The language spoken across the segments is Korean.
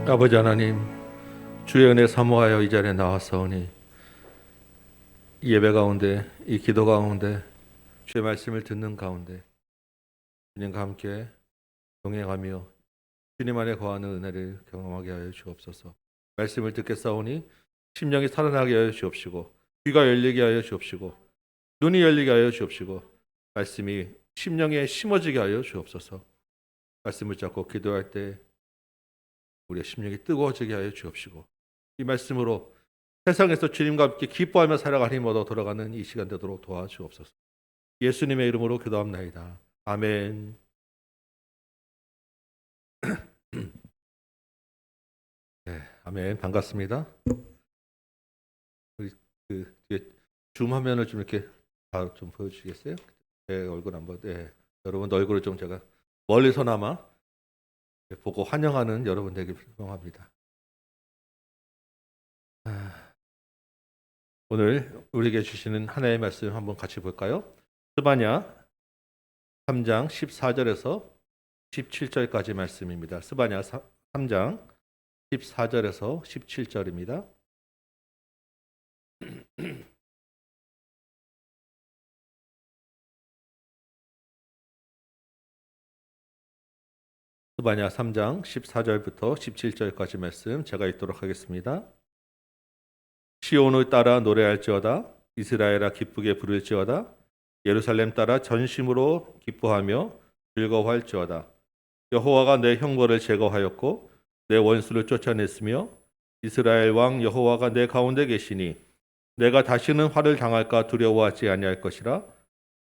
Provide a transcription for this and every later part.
아버지 하나님, 주의 은혜 사모하여 이 자리에 나왔사오니 이 예배 가운데, 이 기도 가운데, 주의 말씀을 듣는 가운데 주님과 함께 동행하며 주님 안에 거하는 은혜를 경험하게 하여 주옵소서. 말씀을 듣겠사오니 심령이 살아나게 하여 주옵시고, 귀가 열리게 하여 주옵시고, 눈이 열리게 하여 주옵시고, 말씀이 심령에 심어지게 하여 주옵소서. 말씀을 잡고 기도할 때 우리의 심령이 뜨거워지게 하여 주옵시고, 이 말씀으로 세상에서 주님과 함께 기뻐하며 살아가는 힘 얻어 돌아가는 이 시간 되도록 도와주옵소서. 예수님의 이름으로 기도합나이다. 아멘. 네, 아멘. 반갑습니다. 우리 그 뒤에 줌 화면을 좀 이렇게 좀 보여주시겠어요? 제 얼굴 한번. 네, 여러분 얼굴을 좀 제가 멀리서나마 보고 환영하는 여러분 되길 소망합니다. 오늘 우리에게 주시는 하나님의 말씀 한번 같이 볼까요? 스바냐 3장 14절에서 17절까지 말씀입니다. 스바냐 3장 14절에서 17절입니다. 스바냐 3장 14절부터 17절까지 말씀 제가 읽도록 하겠습니다. 시온을 따라 노래할지어다. 이스라엘아 기쁘게 부를지어다. 예루살렘 따라 전심으로 기뻐하며 즐거워할지어다. 여호와가 내 형벌을 제거하였고 내 원수를 쫓아냈으며 이스라엘 왕 여호와가 내 가운데 계시니 내가 다시는 화를 당할까 두려워하지 아니할 것이라.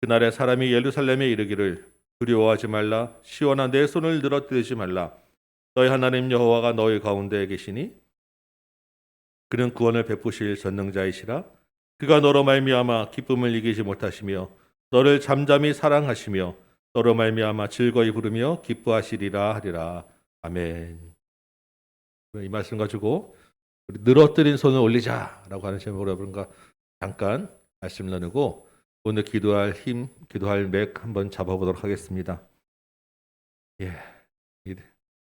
그날에 사람이 예루살렘에 이르기를 두려워하지 말라. 시온아 내 손을 늘어뜨리지 말라. 너희 하나님 여호와가 너희 가운데 계시니 그는 구원을 베푸실 전능자이시라. 그가 너로 말미암아 기쁨을 이기지 못하시며 너를 잠잠히 사랑하시며 너로 말미암아 즐거이 부르며 기뻐하시리라 하리라. 아멘. 이 말씀 가지고 우리 늘어뜨린 손을 올리자라고 하는 제목으로 여러분과 잠깐 말씀 나누고 오늘 기도할 힘, 기도할 맥 한번 잡아보도록 하겠습니다. 예,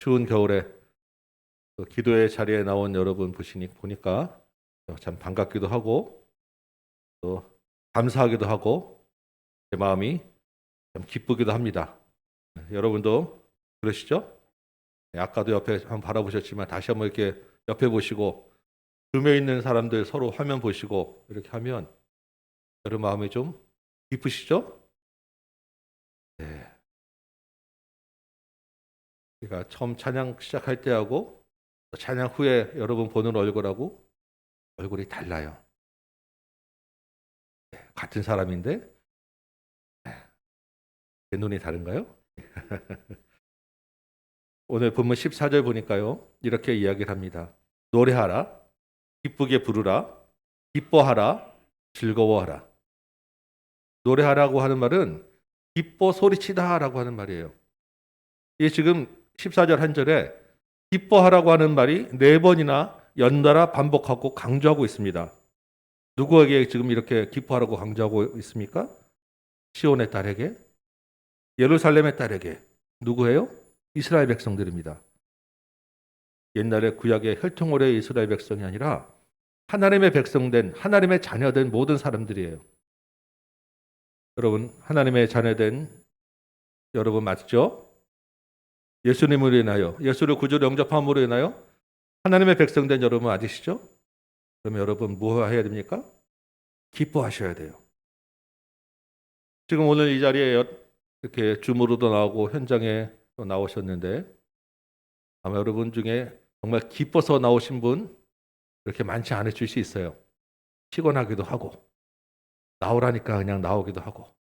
추운 겨울에 기도의 자리에 나온 여러분 보니까 참 반갑기도 하고 또 감사하기도 하고 제 마음이 참 기쁘기도 합니다. 여러분도 그러시죠? 아까도 옆에 한번 바라보셨지만 다시 한번 이렇게 옆에 보시고 줌에 있는 사람들 서로 화면 보시고 이렇게 하면 여러분 마음이 좀 기쁘시죠? 네. 그러니까 처음 찬양 시작할 때하고 찬양 후에 여러분 보는 얼굴하고 얼굴이 달라요. 네. 같은 사람인데 네. 제 눈이 다른가요? 오늘 본문 14절 보니까요. 이렇게 이야기를 합니다. 노래하라, 기쁘게 부르라, 기뻐하라, 즐거워하라. 노래하라고 하는 말은 기뻐 소리치다라고 하는 말이에요. 이게 지금 14절 한 절에 기뻐하라고 하는 말이 4번이나 연달아 반복하고 강조하고 있습니다. 누구에게 지금 이렇게 기뻐하라고 강조하고 있습니까? 시온의 딸에게, 예루살렘의 딸에게. 누구예요? 이스라엘 백성들입니다. 옛날에 구약의 혈통오래의 이스라엘 백성이 아니라 하나님의 백성된, 하나님의 자녀된 모든 사람들이에요. 여러분, 하나님의 자녀된 여러분 맞죠? 예수님으로 인하여, 예수를 구주로 영접함으로 인하여 하나님의 백성된 여러분 맞으시죠? 그러면 여러분 뭐 해야 됩니까? 기뻐하셔야 돼요. 지금 오늘 이 자리에 이렇게 줌으로도 나오고 현장에 또 나오셨는데 아마 여러분 중에 정말 기뻐서 나오신 분 그렇게 많지 않으실 수 있어요. 피곤하기도 하고 나오라니까 그냥 나오기도 하고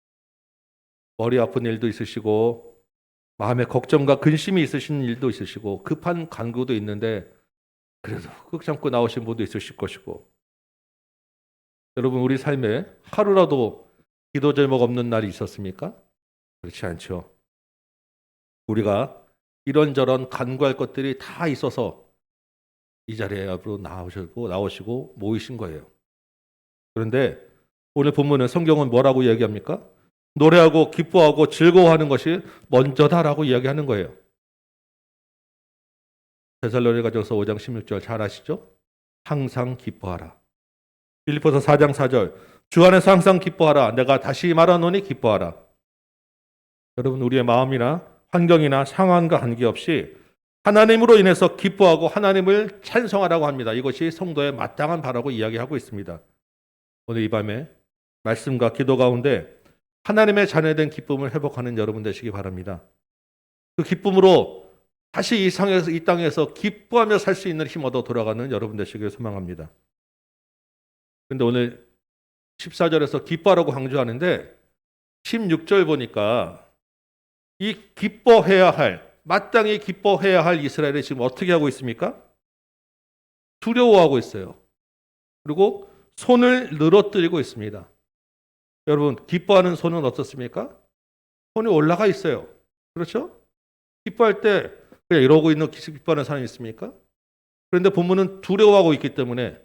머리 아픈 일도 있으시고 마음에 걱정과 근심이 있으신 일도 있으시고 급한 간구도 있는데 그래도 꾹 참고 나오신 분도 있으실 것이고 여러분 우리 삶에 하루라도 기도 제목 없는 날이 있었습니까? 그렇지 않죠. 우리가 이런저런 간구할 것들이 다 있어서 이 자리에 앞으로 나오시고 모이신 거예요. 그런데 오늘 본문은 성경은 뭐라고 이야기합니까? 노래하고 기뻐하고 즐거워하는 것이 먼저다라고 이야기하는 거예요. 데살로니가전서 5장 16절 잘 아시죠? 항상 기뻐하라. 빌립보서 4장 4절 주 안에서 항상 기뻐하라. 내가 다시 말하노니 기뻐하라. 여러분 우리의 마음이나 환경이나 상황과 관계없이 하나님으로 인해서 기뻐하고 하나님을 찬송하라고 합니다. 이것이 성도의 마땅한 바라고 이야기하고 있습니다. 오늘 이 밤에 말씀과 기도 가운데 하나님의 자녀된 기쁨을 회복하는 여러분 되시기 바랍니다. 그 기쁨으로 다시 이 땅에서 기뻐하며 살 수 있는 힘 얻어 돌아가는 여러분 되시길 소망합니다. 그런데 오늘 14절에서 기뻐하라고 강조하는데 16절 보니까 이 기뻐해야 할, 마땅히 기뻐해야 할 이스라엘이 지금 어떻게 하고 있습니까? 두려워하고 있어요. 그리고 손을 늘어뜨리고 있습니다. 여러분, 기뻐하는 손은 어떻습니까? 손이 올라가 있어요. 그렇죠? 기뻐할 때 그냥 이러고 있는 기뻐하는 사람이 있습니까? 그런데 본문은 두려워하고 있기 때문에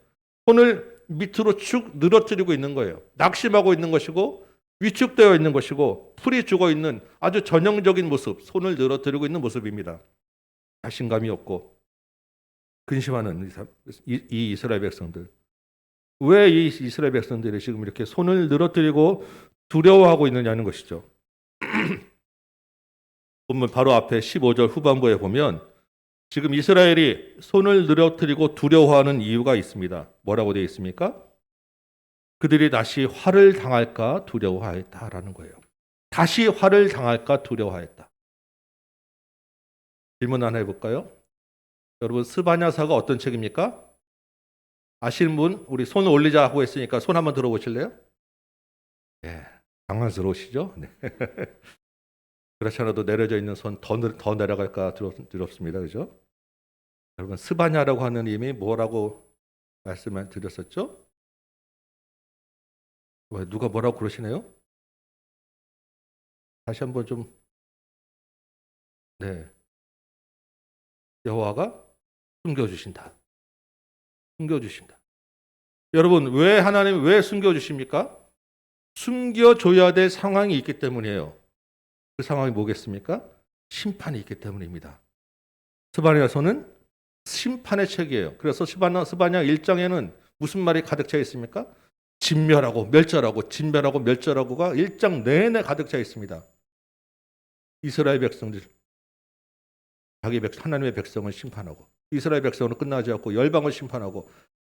손을 밑으로 쭉 늘어뜨리고 있는 거예요. 낙심하고 있는 것이고 위축되어 있는 것이고 풀이 죽어 있는 아주 전형적인 모습, 손을 늘어뜨리고 있는 모습입니다. 자신감이 없고 근심하는 이 이스라엘 백성들. 왜 이 이스라엘 백성들이 지금 이렇게 손을 늘어뜨리고 두려워하고 있느냐는 것이죠. 본문 바로 앞에 15절 후반부에 보면 지금 이스라엘이 손을 늘어뜨리고 두려워하는 이유가 있습니다. 뭐라고 되어 있습니까? 그들이 다시 화를 당할까 두려워하였다라는 거예요. 다시 화를 당할까 두려워하였다. 질문 하나 해볼까요? 여러분 스바냐사가 어떤 책입니까? 아시는 분? 우리 손 올리자 하고 했으니까 손 한번 들어보실래요? 네, 당황스러우시죠? 네. 그렇지 않아도 내려져 있는 손 더 내려갈까 두렵습니다. 그죠? 여러분 스바냐라고 하는 이름이 뭐라고 말씀을 드렸었죠? 왜 누가 뭐라고 그러시네요? 다시 한번 좀 네. 여호와가 숨겨주신다. 숨겨주신다. 여러분 왜 하나님이 왜 숨겨주십니까? 숨겨줘야 될 상황이 있기 때문이에요. 그 상황이 뭐겠습니까? 심판이 있기 때문입니다. 스바냐서는 심판의 책이에요. 그래서 스바냐 1장에는 무슨 말이 가득 차 있습니까? 진멸하고 멸절하고 진멸하고 멸절하고가 1장 내내 가득 차 있습니다. 이스라엘 백성들 하나님의 백성을 심판하고 이스라엘 백성은 끝나지 않고 열방을 심판하고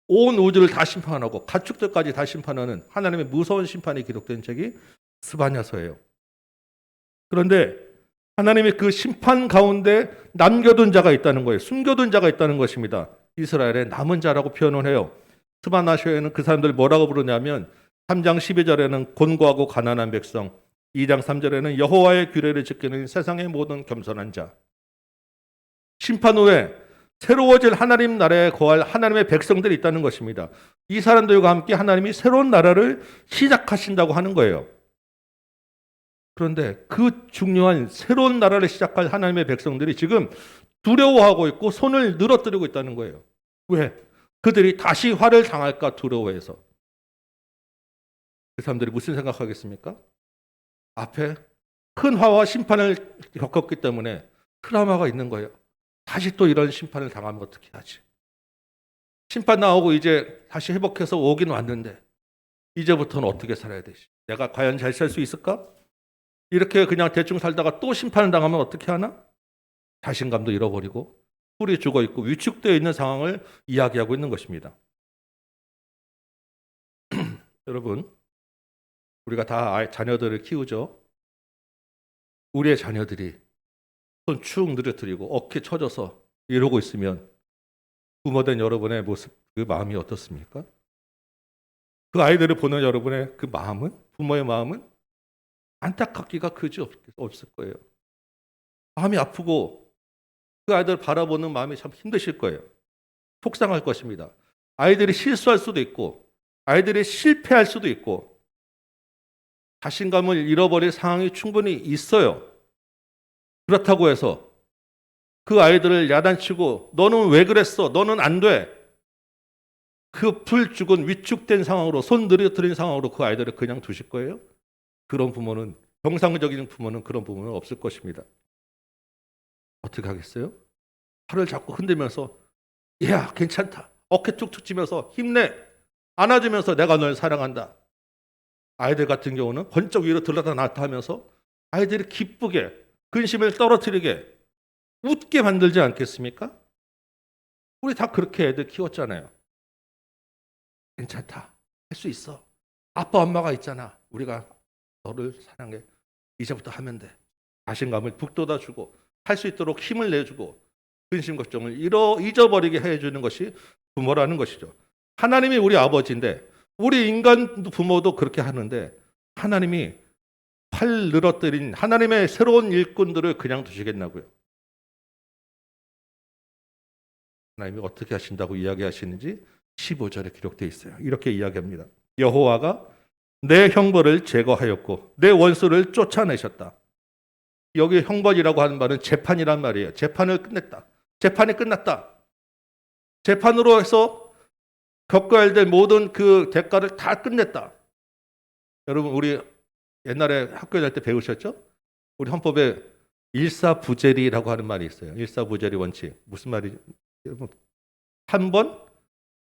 온 우주를 다 심판하고 가축들까지 다 심판하는 하나님의 무서운 심판이 기록된 책이 스바냐서예요. 그런데 하나님의 그 심판 가운데 남겨둔 자가 있다는 거예요. 숨겨둔 자가 있다는 것입니다. 이스라엘의 남은 자라고 표현을 해요. 스바냐서에는 그 사람들 뭐라고 부르냐면 3장 12절에는 곤고하고 가난한 백성, 2장 3절에는 여호와의 규례를 지키는 세상의 모든 겸손한 자. 심판 후에 새로워질 하나님 나라에 거할 하나님의 백성들이 있다는 것입니다. 이 사람들과 함께 하나님이 새로운 나라를 시작하신다고 하는 거예요. 그런데 그 중요한 새로운 나라를 시작할 하나님의 백성들이 지금 두려워하고 있고 손을 늘어뜨리고 있다는 거예요. 왜? 그들이 다시 화를 당할까 두려워해서. 그 사람들이 무슨 생각하겠습니까? 앞에 큰 화와 심판을 겪었기 때문에 트라우마가 있는 거예요. 다시 또 이런 심판을 당하면 어떻게 하지? 심판 나오고 이제 다시 회복해서 오긴 왔는데 이제부터는 어떻게 살아야 되지? 내가 과연 잘 살 수 있을까? 이렇게 그냥 대충 살다가 또 심판을 당하면 어떻게 하나? 자신감도 잃어버리고 풀이 죽어 있고 위축되어 있는 상황을 이야기하고 있는 것입니다. 여러분, 우리가 다 자녀들을 키우죠. 우리의 자녀들이 손 축 늘어뜨리고 어깨 쳐져서 이러고 있으면 부모된 여러분의 모습, 그 마음이 어떻습니까? 그 아이들을 보는 여러분의 그 마음은, 부모의 마음은 안타깝기가 그지 없을 거예요. 마음이 아프고 그 아이들 바라보는 마음이 참 힘드실 거예요. 속상할 것입니다. 아이들이 실수할 수도 있고 아이들이 실패할 수도 있고 자신감을 잃어버릴 상황이 충분히 있어요. 그렇다고 해서 그 아이들을 야단치고 너는 왜 그랬어? 너는 안 돼. 그 풀 죽은 위축된 상황으로 손 늘어뜨린 상황으로 그 아이들을 그냥 두실 거예요? 그런 부모는 정상적인 부모는 그런 부모는 없을 것입니다. 어떻게 하겠어요? 팔을 자꾸 흔들면서 야, 괜찮다. 어깨 툭툭 치면서 힘내. 안아주면서 내가 널 사랑한다. 아이들 같은 경우는 번쩍 위로 들렀다 놨다 하면서 아이들이 기쁘게 근심을 떨어뜨리게 웃게 만들지 않겠습니까? 우리 다 그렇게 애들 키웠잖아요. 괜찮다. 할 수 있어. 아빠 엄마가 있잖아. 우리가 너를 사랑해. 이제부터 하면 돼. 자신감을 북돋아주고 할 수 있도록 힘을 내주고 근심 걱정을 잊어버리게 해주는 것이 부모라는 것이죠. 하나님이 우리 아버지인데 우리 인간 부모도 그렇게 하는데 하나님이 팔 늘어뜨린 하나님의 새로운 일꾼들을 그냥 두시겠냐고요. 하나님이 어떻게 하신다고 이야기하시는지 15절에 기록되어 있어요. 이렇게 이야기합니다. 여호와가 내 형벌을 제거하였고 내 원수를 쫓아내셨다. 여기 형벌이라고 하는 말은 재판이란 말이에요. 재판을 끝냈다. 재판이 끝났다. 재판으로 해서 겪어야 될 모든 그 대가를 다 끝냈다. 여러분 우리 옛날에 학교 다닐 때 배우셨죠? 우리 헌법에 일사부재리라고 하는 말이 있어요. 일사부재리 원칙. 무슨 말이죠? 한 번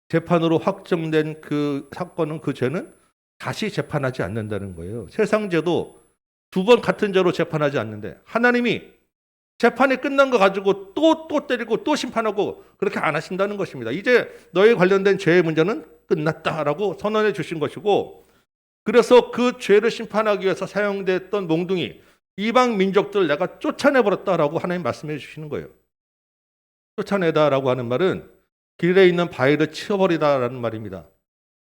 재판으로 확정된 그 사건은 그 죄는 다시 재판하지 않는다는 거예요. 세상 죄도 두 번 같은 죄로 재판하지 않는데 하나님이 재판이 끝난 거 가지고 또 때리고 또 심판하고 그렇게 안 하신다는 것입니다. 이제 너에 관련된 죄의 문제는 끝났다라고 선언해 주신 것이고 그래서 그 죄를 심판하기 위해서 사용됐던 몽둥이 이방 민족들을 내가 쫓아내버렸다라고 하나님 말씀해 주시는 거예요. 쫓아내다라고 하는 말은 길에 있는 바위를 치워버리다라는 말입니다.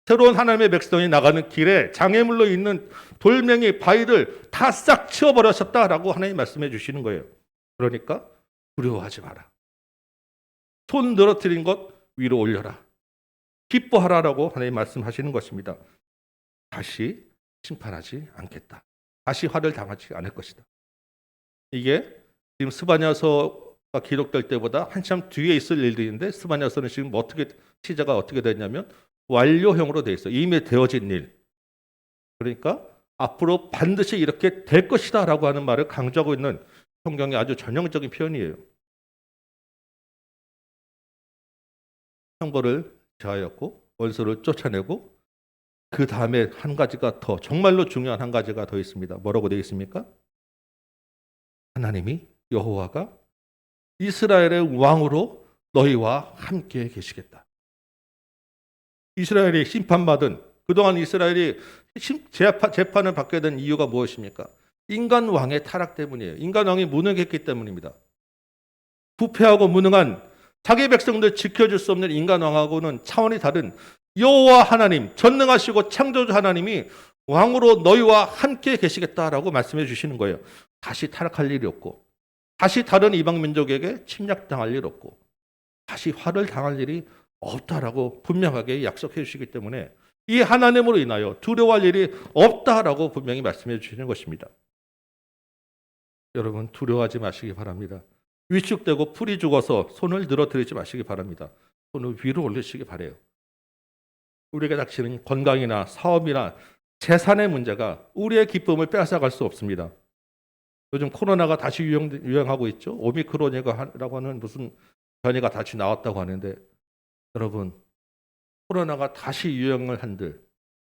새로운 하나님의 백성이 나가는 길에 장애물로 있는 돌멩이, 바위를 다 싹 치워버렸었다라고 하나님 말씀해 주시는 거예요. 그러니까 두려워하지 마라. 손 늘어뜨린 것 위로 올려라. 기뻐하라라고 하나님 말씀하시는 것입니다. 다시 심판하지 않겠다. 다시 화를 당하지 않을 것이다. 이게 지금 스바냐서가 기록될 때보다 한참 뒤에 있을 일들인데 스바냐서는 지금 시제가 어떻게 됐냐면 완료형으로 되어 있어요. 이미 되어진 일. 그러니까 앞으로 반드시 이렇게 될 것이다 라고 하는 말을 강조하고 있는 성경의 아주 전형적인 표현이에요. 형벌을 제하였고 원수를 쫓아내고 그 다음에 한 가지가 더 정말로 중요한 한 가지가 더 있습니다. 뭐라고 되어 있습니까? 하나님이 여호와가 이스라엘의 왕으로 너희와 함께 계시겠다. 이스라엘이 심판받은 그동안 이스라엘이 재판을 받게 된 이유가 무엇입니까? 인간 왕의 타락 때문이에요. 인간 왕이 무능했기 때문입니다. 부패하고 무능한 자기 백성들 지켜줄 수 없는 인간 왕하고는 차원이 다른 여호와 하나님, 전능하시고 창조주 하나님이 왕으로 너희와 함께 계시겠다라고 말씀해 주시는 거예요. 다시 타락할 일이 없고 다시 다른 이방 민족에게 침략당할 일 없고 다시 화를 당할 일이 없다라고 분명하게 약속해 주시기 때문에 이 하나님으로 인하여 두려워할 일이 없다라고 분명히 말씀해 주시는 것입니다. 여러분 두려워하지 마시기 바랍니다. 위축되고 풀이 죽어서 손을 늘어뜨리지 마시기 바랍니다. 손을 위로 올리시기 바라요. 우리에게 닥치는 건강이나 사업이나 재산의 문제가 우리의 기쁨을 빼앗아갈 수 없습니다. 요즘 코로나가 다시 유행하고 있죠. 오미크론이라고 하는 무슨 변이가 다시 나왔다고 하는데 여러분 코로나가 다시 유행을 한들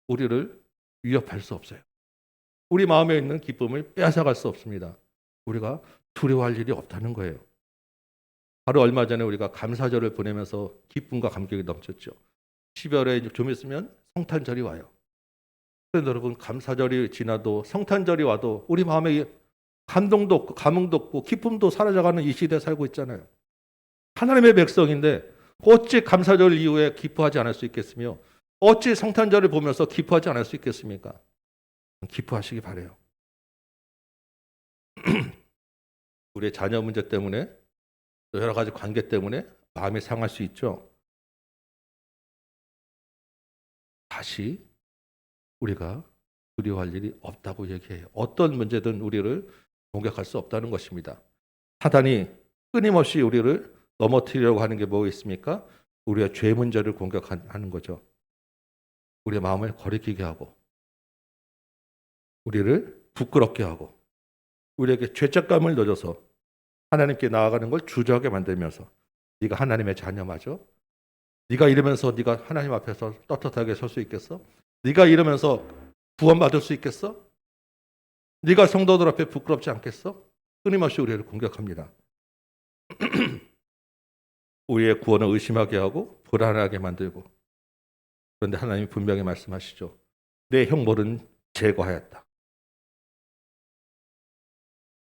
우리를 위협할 수 없어요. 우리 마음에 있는 기쁨을 빼앗아갈 수 없습니다. 우리가 두려워할 일이 없다는 거예요. 바로 얼마 전에 우리가 감사절을 보내면서 기쁨과 감격이 넘쳤죠. 12월에 좀 있으면 성탄절이 와요. 그런데 여러분 감사절이 지나도 성탄절이 와도 우리 마음에 감동도 없고 감흥도 없고 기쁨도 사라져가는 이 시대에 살고 있잖아요. 하나님의 백성인데 어찌 감사절 이후에 기뻐하지 않을 수 있겠으며 어찌 성탄절을 보면서 기뻐하지 않을 수 있겠습니까? 기뻐하시기 바라요. 우리의 자녀 문제 때문에 또 여러 가지 관계 때문에 마음이 상할 수 있죠. 다시 우리가 두려워할 일이 없다고 얘기해요. 어떤 문제든 우리를 공격할 수 없다는 것입니다. 사단이 끊임없이 우리를 넘어뜨리려고 하는 게 뭐 있습니까? 우리의 죄 문제를 공격하는 거죠. 우리의 마음을 거리끼게 하고 우리를 부끄럽게 하고 우리에게 죄책감을 넣어줘서 하나님께 나아가는 걸 주저하게 만들면서 네가 하나님의 자녀 맞아? 네가 이러면서 네가 하나님 앞에서 떳떳하게 설 수 있겠어? 네가 이러면서 구원받을 수 있겠어? 네가 성도들 앞에 부끄럽지 않겠어? 끊임없이 우리를 공격합니다. 우리의 구원을 의심하게 하고 불안하게 만들고. 그런데 하나님이 분명히 말씀하시죠. 내 형벌은 제거하였다.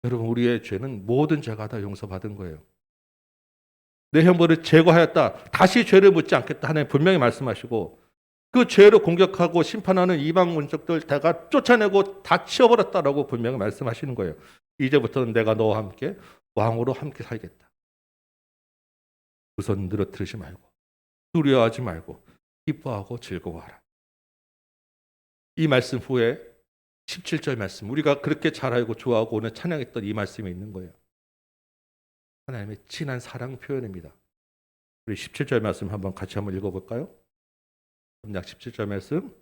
여러분, 우리의 죄는 모든 죄가 다 용서받은 거예요. 내 형벌을 제거하였다. 다시 죄를 묻지 않겠다. 하나님 분명히 말씀하시고 그 죄를 공격하고 심판하는 이방 민족들 다가 쫓아내고 다 치워버렸다라고 분명히 말씀하시는 거예요. 이제부터는 내가 너와 함께 왕으로 함께 살겠다. 우선 늘어뜨리지 말고 두려워하지 말고 기뻐하고 즐거워하라. 이 말씀 후에 17절 말씀, 우리가 그렇게 잘 알고 좋아하고 오늘 찬양했던 이 말씀이 있는 거예요. 하나님의 진한 사랑 표현입니다. 우리 17절 말씀 같이 한번 읽어볼까요? 약 17절 말씀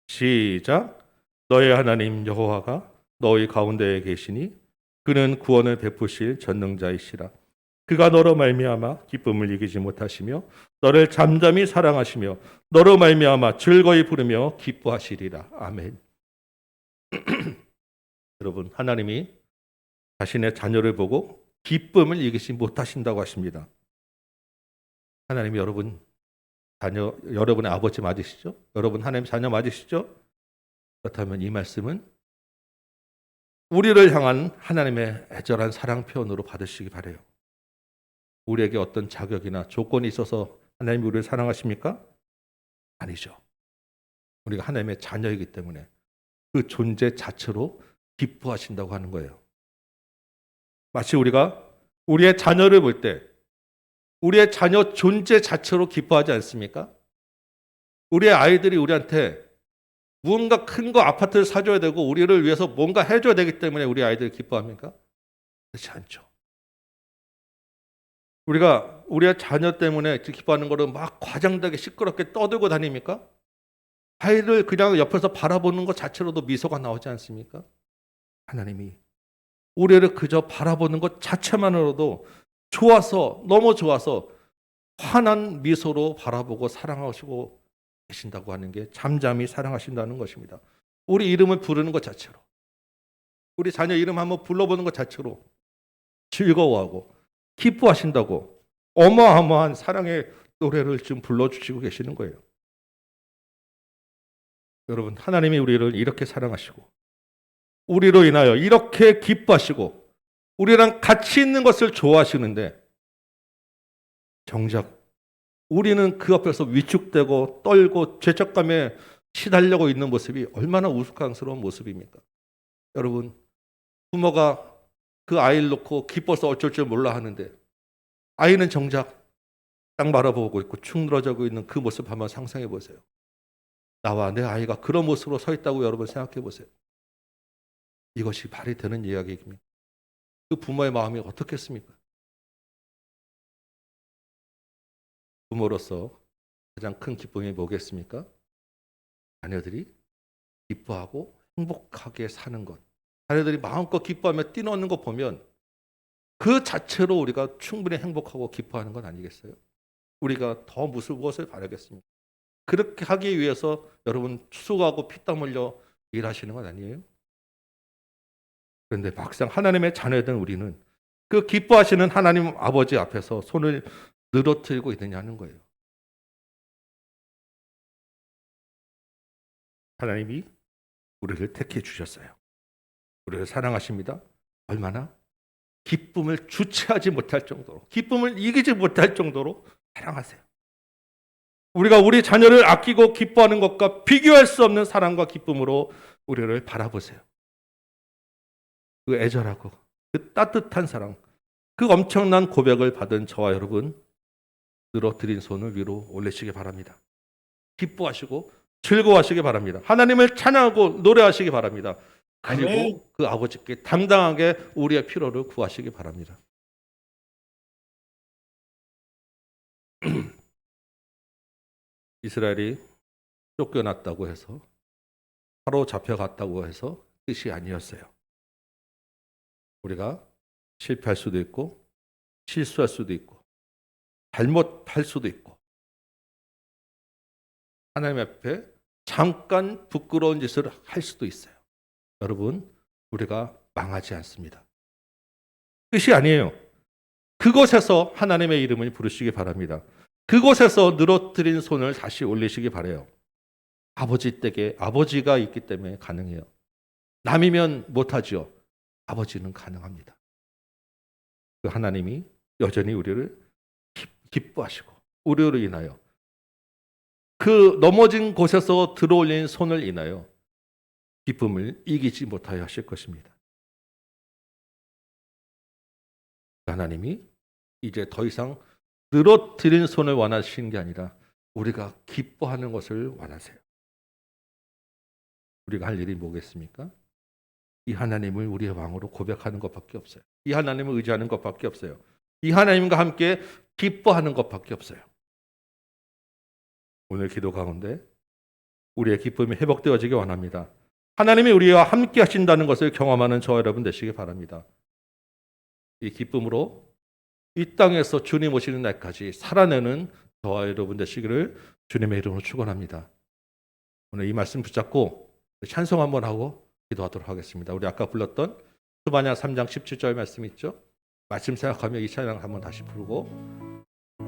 시작. 너의 하나님 여호와가 너희 가운데에 계시니 그는 구원을 베푸실 전능자이시라. 그가 너로 말미암아 기쁨을 이기지 못하시며 너를 잠잠히 사랑하시며 너로 말미암아 즐거이 부르며 기뻐하시리라. 아멘. 여러분, 하나님이 자신의 자녀를 보고 기쁨을 이기지 못하신다고 하십니다. 하나님이 여러분의 아버지 맞으시죠? 여러분 하나님 자녀 맞으시죠? 그렇다면 이 말씀은 우리를 향한 하나님의 애절한 사랑 표현으로 받으시기 바라요. 우리에게 어떤 자격이나 조건이 있어서 하나님이 우리를 사랑하십니까? 아니죠. 우리가 하나님의 자녀이기 때문에 그 존재 자체로 기뻐하신다고 하는 거예요. 마치 우리가 우리의 자녀를 볼 때 우리의 자녀 존재 자체로 기뻐하지 않습니까? 우리의 아이들이 우리한테 무언가 큰 거 아파트를 사줘야 되고 우리를 위해서 뭔가 해줘야 되기 때문에 우리 아이들이 기뻐합니까? 그렇지 않죠. 우리가 우리의 자녀 때문에 기뻐하는 거를 막 과장되게 시끄럽게 떠들고 다닙니까? 아이를 그냥 옆에서 바라보는 것 자체로도 미소가 나오지 않습니까? 하나님이 우리를 그저 바라보는 것 자체만으로도 좋아서, 너무 좋아서 환한 미소로 바라보고 사랑하시고 계신다고 하는 게 잠잠히 사랑하신다는 것입니다. 우리 이름을 부르는 것 자체로, 우리 자녀 이름 한번 불러보는 것 자체로 즐거워하고 기뻐하신다고 어마어마한 사랑의 노래를 지금 불러주시고 계시는 거예요. 여러분, 하나님이 우리를 이렇게 사랑하시고 우리로 인하여 이렇게 기뻐하시고 우리랑 같이 있는 것을 좋아하시는데 정작 우리는 그 앞에서 위축되고 떨고 죄책감에 시달려고 있는 모습이 얼마나 우스꽝스러운 모습입니까? 여러분, 부모가 그 아이를 놓고 기뻐서 어쩔 줄 몰라 하는데 아이는 정작 땅 바라보고 있고 축 늘어지고 있는 그 모습 한번 상상해 보세요. 나와 내 아이가 그런 모습으로 서 있다고 여러분 생각해 보세요. 이것이 말이 되는 이야기입니다. 그 부모의 마음이 어떻겠습니까? 부모로서 가장 큰 기쁨이 뭐겠습니까? 자녀들이 기뻐하고 행복하게 사는 것. 자녀들이 마음껏 기뻐하며 뛰노는 것 보면 그 자체로 우리가 충분히 행복하고 기뻐하는 건 아니겠어요? 우리가 더 무엇을 바라겠습니까? 그렇게 하기 위해서 여러분 수고하고 피땀 흘려 일하시는 건 아니에요? 그런데 막상 하나님의 자녀된 우리는 그 기뻐하시는 하나님 아버지 앞에서 손을 늘어뜨리고 있느냐는 거예요. 하나님이 우리를 택해 주셨어요. 우리를 사랑하십니다. 얼마나? 기쁨을 주체하지 못할 정도로, 기쁨을 이기지 못할 정도로 사랑하세요. 우리가 우리 자녀를 아끼고 기뻐하는 것과 비교할 수 없는 사랑과 기쁨으로 우리를 바라보세요. 그 애절하고 그 따뜻한 사랑, 그 엄청난 고백을 받은 저와 여러분, 늘어뜨린 손을 위로 올리시기 바랍니다. 기뻐하시고 즐거워하시기 바랍니다. 하나님을 찬양하고 노래하시기 바랍니다. 그리고 아멘. 그 아버지께 당당하게 우리의 필요를 구하시기 바랍니다. 이스라엘이 쫓겨났다고 해서, 사로잡혀갔다고 해서 뜻이 아니었어요. 우리가 실패할 수도 있고 실수할 수도 있고 잘못할 수도 있고 하나님 앞에 잠깐 부끄러운 짓을 할 수도 있어요. 여러분, 우리가 망하지 않습니다. 끝이 아니에요. 그곳에서 하나님의 이름을 부르시기 바랍니다. 그곳에서 늘어뜨린 손을 다시 올리시기 바라요. 아버지 댁에 아버지가 있기 때문에 가능해요. 남이면 못하죠. 아버지는 가능합니다. 그 하나님이 여전히 우리를 기뻐하시고 우리로 인하여 그 넘어진 곳에서 들어올린 손을 인하여 기쁨을 이기지 못하여 하실 것입니다. 하나님이 이제 더 이상 늘어뜨린 손을 원하시는 게 아니라 우리가 기뻐하는 것을 원하세요. 우리가 할 일이 뭐겠습니까? 이 하나님을 우리의 왕으로 고백하는 것밖에 없어요. 이 하나님을 의지하는 것밖에 없어요. 이 하나님과 함께 기뻐하는 것밖에 없어요. 오늘 기도 가운데 우리의 기쁨이 회복되어지기 원합니다. 하나님이 우리와 함께 하신다는 것을 경험하는 저와 여러분 되시기 바랍니다. 이 기쁨으로 이 땅에서 주님 오시는 날까지 살아내는 저와 여러분 되시기를 주님의 이름으로 축원합니다. 오늘 이 말씀 붙잡고 찬송 한번 하고 기도하도록 하겠습니다. 우리 아까 불렀던 수반야 3장 17절 말씀 있죠? 말씀 생각하며 이 찬양 한번 다시 부르고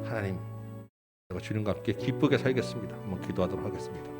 하나님, 내가 주님과 함께 기쁘게 살겠습니다. 한번 기도하도록 하겠습니다.